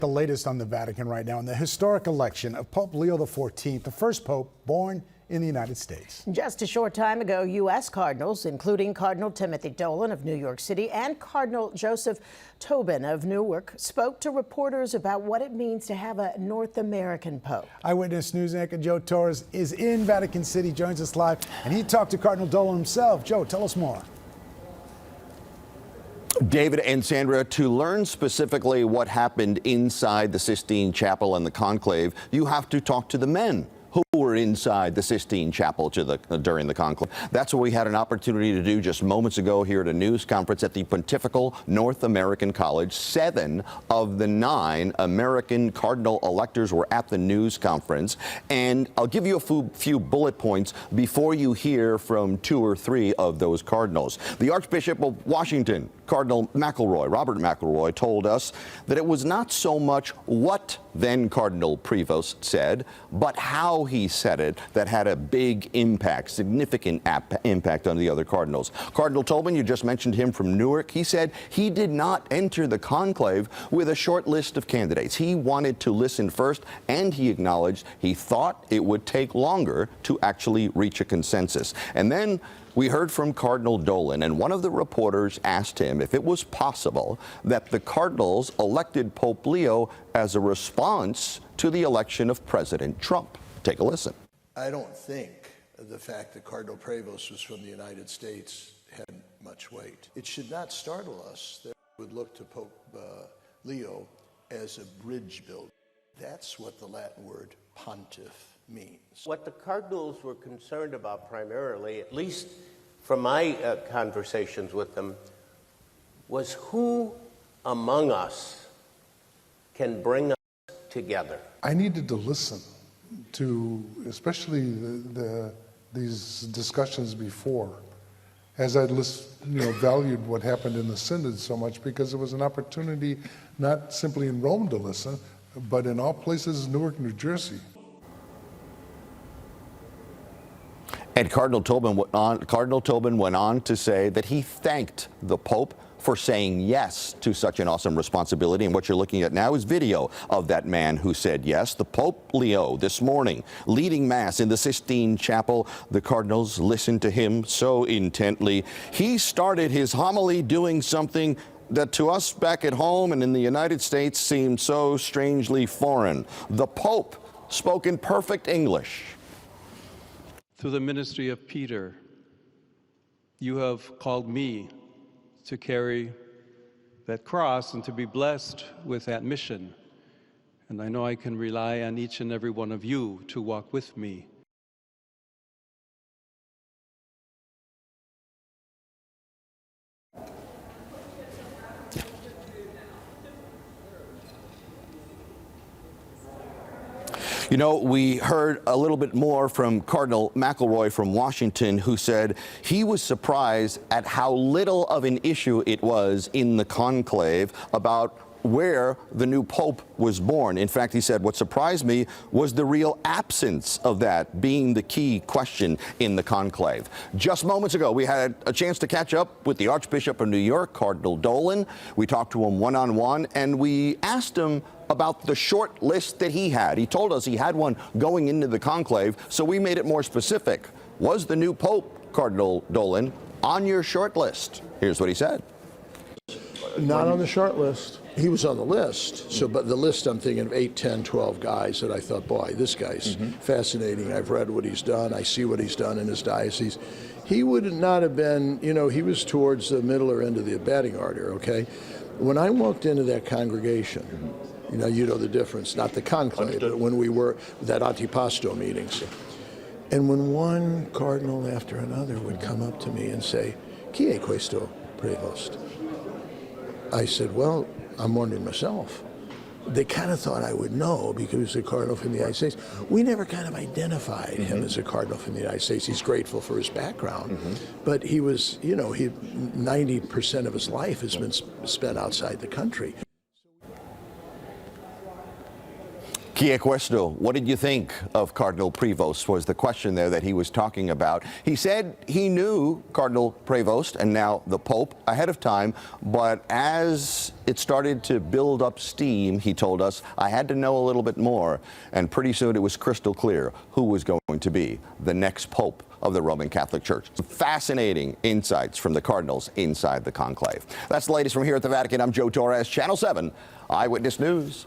The latest on the Vatican right now in the historic election of Pope Leo XIV, the first pope born in the United States. Just a short time ago, U.S. cardinals, including Cardinal Timothy Dolan of New York City and Cardinal Joseph Tobin of Newark, spoke to reporters about what it means to have a North American pope. Eyewitness News anchor Joe Torres is in Vatican City, joins us live, and he talked to Cardinal Dolan himself. Joe, tell us more. David and Sandra, to learn specifically what happened inside the Sistine Chapel and the conclave, you have to talk to the men who were inside the Sistine Chapel during the conclave. That's what we had an opportunity to do just moments ago here at a news conference at the Pontifical North American College. 7 of the 9 American cardinal electors were at the news conference. And I'll give you a few bullet points before you hear from 2 or 3 of those cardinals. The Archbishop of Washington, Cardinal Robert McElroy, told us that it was not so much what then Cardinal Prevost said, but how he said it that had a big impact, significant impact on the other cardinals. Cardinal Tobin, you just mentioned him from Newark. He said he did not enter the conclave with a short list of candidates. He wanted to listen first, and he acknowledged he thought it would take longer to actually reach a consensus. And then we heard from Cardinal Dolan, and one of the reporters asked him if it was possible that the cardinals elected Pope Leo as a response to the election of President Trump. Take a listen. I don't think the fact that Cardinal Prevost was from the United States had much weight. It should not startle us that we would look to Pope Leo as a bridge builder. That's what the Latin word pontiff means. What the cardinals were concerned about primarily, at least from my conversations with them, was who among us can bring us together. I needed to listen to especially these discussions before, as I valued what happened in the Synod so much, because it was an opportunity not simply in Rome to listen, but in all places, Newark, New Jersey. And Cardinal Tobin went on to say that he thanked the Pope for saying yes to such an awesome responsibility. And what you're looking at now is video of that man who said yes. The Pope Leo this morning leading Mass in the Sistine Chapel. The cardinals listened to him so intently. He started his homily doing something that to us back at home and in the United States seemed so strangely foreign. The Pope spoke in perfect English. Through the ministry of Peter, you have called me to carry that cross and to be blessed with that mission. And I know I can rely on each and every one of you to walk with me. You know, we heard a little bit more from Cardinal McElroy from Washington, who said he was surprised at how little of an issue it was in the conclave about where the new pope was born. In fact, he said, what surprised me was the real absence of that being the key question in the conclave. Just moments ago, we had a chance to catch up with the Archbishop of New York, Cardinal Dolan. We talked to him one-on-one, and we asked him about the short list that he had. He told us he had one going into the conclave, so we made it more specific. Was the new pope, Cardinal Dolan, on your short list? Here's what he said. Not on the short list. He was on the list, but the list I'm thinking of 8, 10, 12 guys that I thought, boy, this guy's fascinating. I've read what he's done. I see what he's done in his diocese. He would not have been, he was towards the middle or end of the batting order, okay? When I walked into that congregation, you know the difference, not the conclave, but when we were that antipasto meetings. And when one cardinal after another would come up to me and say, "Chi è questo prevost?" I said, well, I'm wondering myself. They kind of thought I would know because he was a cardinal from the United States. We never kind of identified him as a cardinal from the United States. He's grateful for his background, but he was, 90% of his life has been spent outside the country. Chi è questo? What did you think of Cardinal Prevost was the question there that he was talking about. He said he knew Cardinal Prevost and now the Pope ahead of time, but as it started to build up steam, he told us, I had to know a little bit more, and pretty soon it was crystal clear who was going to be the next Pope of the Roman Catholic Church. Some fascinating insights from the cardinals inside the conclave. That's the latest from here at the Vatican. I'm Joe Torres, Channel 7 Eyewitness News.